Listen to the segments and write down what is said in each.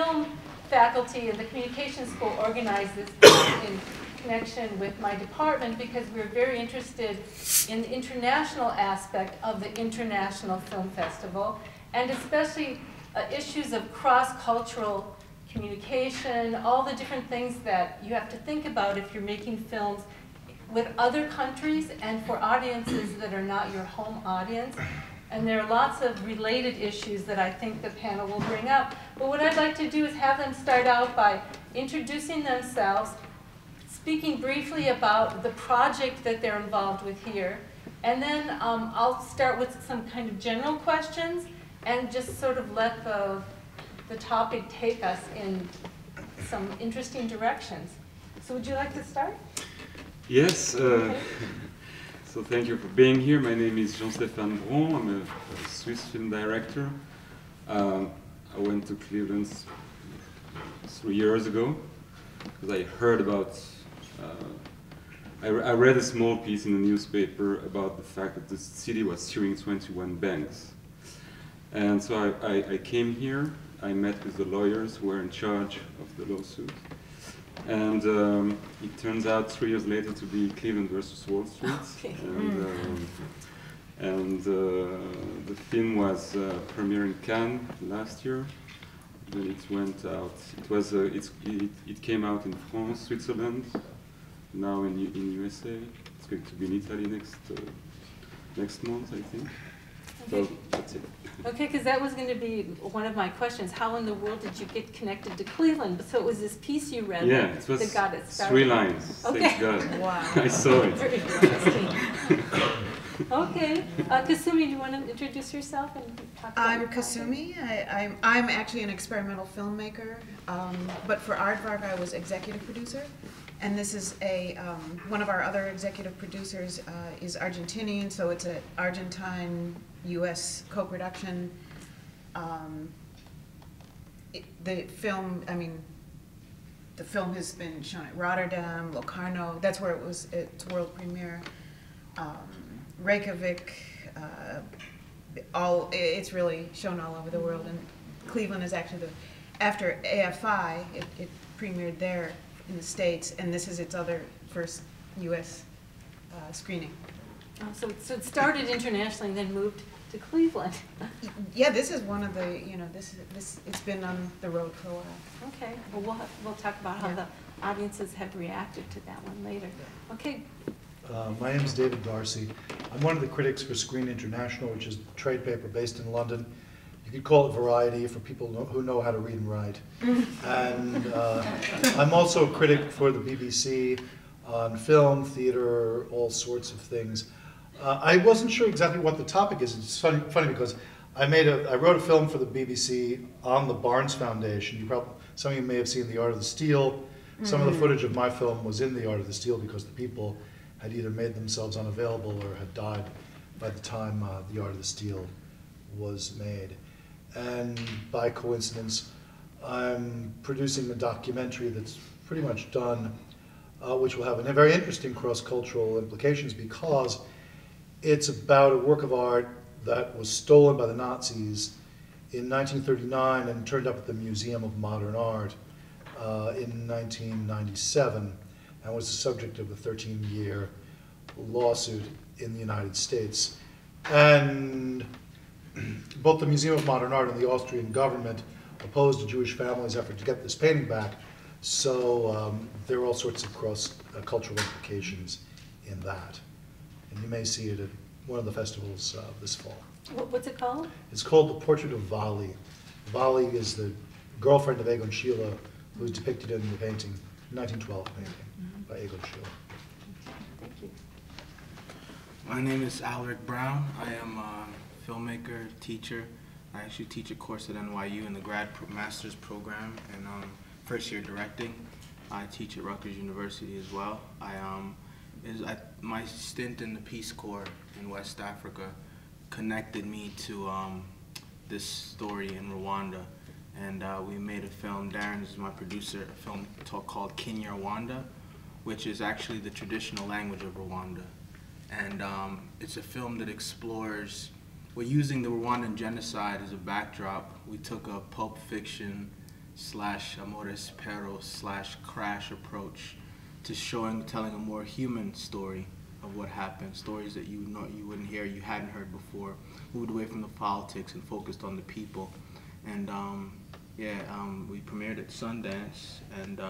film faculty of the communication school organized this in connection with my department because we were very interested in the international aspect of the International Film Festival, and especially issues of cross-cultural communication, all the different things that you have to think about if you're making films with other countries and for audiences that are not your home audience. And there are lots of related issues that I think the panel will bring up. But what I'd like to do is have them start out by introducing themselves, speaking briefly about the project that they're involved with here, and then I'll start with some kind of general questions and just sort of let the topic take us in some interesting directions. So would you like to start? Yes. Okay. So thank you for being here. My name is Jean-Stéphane Bron. I'm a Swiss film director. I went to Cleveland 3 years ago because I heard about, I read a small piece in the newspaper about the fact that the city was suing 21 banks. And so I came here, I met with the lawyers who were in charge of the lawsuit. And it turns out 3 years later to be Cleveland versus Wall Street. Okay. And the film was premiered in Cannes last year. Then it went out. It came out in France, Switzerland, now in USA. It's going to be in Italy next month, I think. Okay. So that's it. Okay, because that was going to be one of my questions. How in the world did you get connected to Cleveland? So it was this piece you read that got it started. 3 lines. Okay. Thank God. Wow. I saw it. Very interesting. Okay. Kasumi, do you want to introduce yourself and talk about I'm your project? Kasumi. I'm actually an experimental filmmaker, but for Aardvark I was executive producer. And this is one of our other executive producers is Argentinian, so it's an Argentine-U.S. co-production. The film has been shown at Rotterdam, Locarno, that's where it was its world premiere. Reykjavik, it's really shown all over the world. And Cleveland is actually after AFI, it premiered there in the States, and this is its first U.S. screening. Oh, so it started internationally and then moved to Cleveland. Yeah, this is one of the, it's been on the road for a while. Okay, well, we'll talk about how the audiences have reacted to that one later. Okay. My name is David Darcy. I'm one of the critics for Screen International, which is a trade paper based in London. You could call it Variety for people who know how to read and write. And I'm also a critic for the BBC on film, theater, all sorts of things. I wasn't sure exactly what the topic is. It's funny because I wrote a film for the BBC on the Barnes Foundation. Some of you may have seen The Art of the Steal. Some of the footage of my film was in The Art of the Steal because the people had either made themselves unavailable or had died by the time The Art of the Steal was made. And by coincidence, I'm producing a documentary that's pretty much done, which will have very interesting cross-cultural implications because it's about a work of art that was stolen by the Nazis in 1939 and turned up at the Museum of Modern Art in 1997 and was the subject of a 13-year lawsuit in the United States. And both the Museum of Modern Art and the Austrian government opposed a Jewish family's effort to get this painting back, so there are all sorts of cross-cultural implications in that. And you may see it at one of the festivals this fall. What's it called? It's called The Portrait of Vali. Vali is the girlfriend of Egon Schiele, who's depicted in the painting, 1912 painting by Egon Schiele. Thank you. My name is Alric Brown. I am a filmmaker, teacher. I actually teach a course at NYU in the master's program and first year directing. I teach at Rutgers University as well. My stint in the Peace Corps in West Africa connected me to this story in Rwanda. And we made a film, Darren is my producer, a film called Kinyarwanda, which is actually the traditional language of Rwanda. And it's a film that explores, we're using the Rwandan genocide as a backdrop. We took a pulp fiction / Amores Perros / Crash approach to telling a more human story of what happened, stories that you wouldn't hear, you hadn't heard before, moved away from the politics and focused on the people. And we premiered at Sundance, and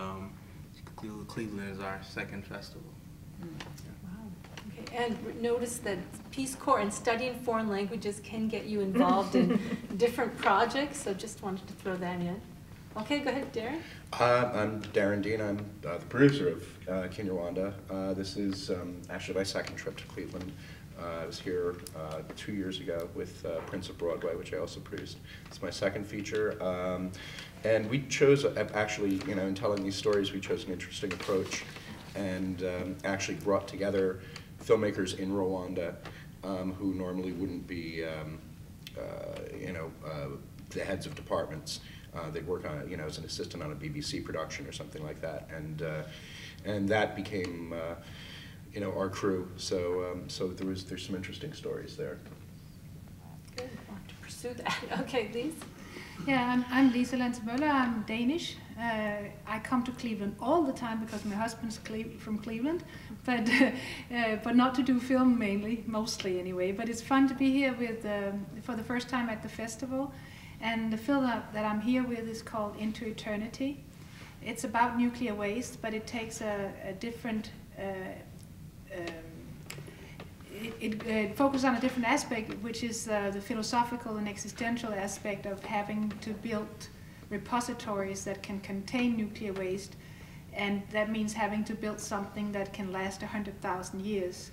Cleveland is our second festival. Okay, and notice that Peace Corps and studying foreign languages can get you involved in different projects, so just wanted to throw that in. Okay, go ahead, Darren. I'm Darren Dean. I'm the producer of Kinyarwanda. This is actually my second trip to Cleveland. I was here 2 years ago with Prince of Broadway, which I also produced. It's my second feature. And we chose, actually, in telling these stories, we chose an interesting approach and actually brought together filmmakers in Rwanda who normally wouldn't be, the heads of departments. They'd work on, as an assistant on a BBC production or something like that, and that became, our crew. So there's some interesting stories there. Good. I want to pursue that. Okay, Lise. Yeah, I'm Lisa Lantemøller. I'm Danish. I come to Cleveland all the time because my husband's from Cleveland, but not to do film mainly, mostly anyway. But it's fun to be here for the first time at the festival. And the film that I'm here with is called Into Eternity. It's about nuclear waste, but it takes a different, it focuses on a different aspect, which is the philosophical and existential aspect of having to build repositories that can contain nuclear waste, and that means having to build something that can last 100,000 years,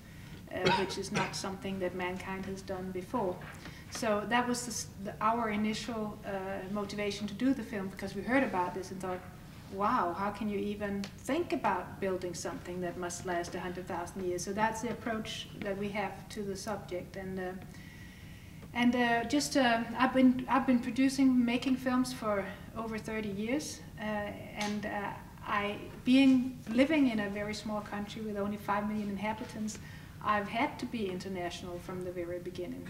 which is not something that mankind has done before. So that was our initial motivation to do the film, because we heard about this and thought, wow, how can you even think about building something that must last 100,000 years? So that's the approach that we have to the subject. I've been making films for over 30 years, living in a very small country with only 5 million inhabitants, I've had to be international from the very beginning.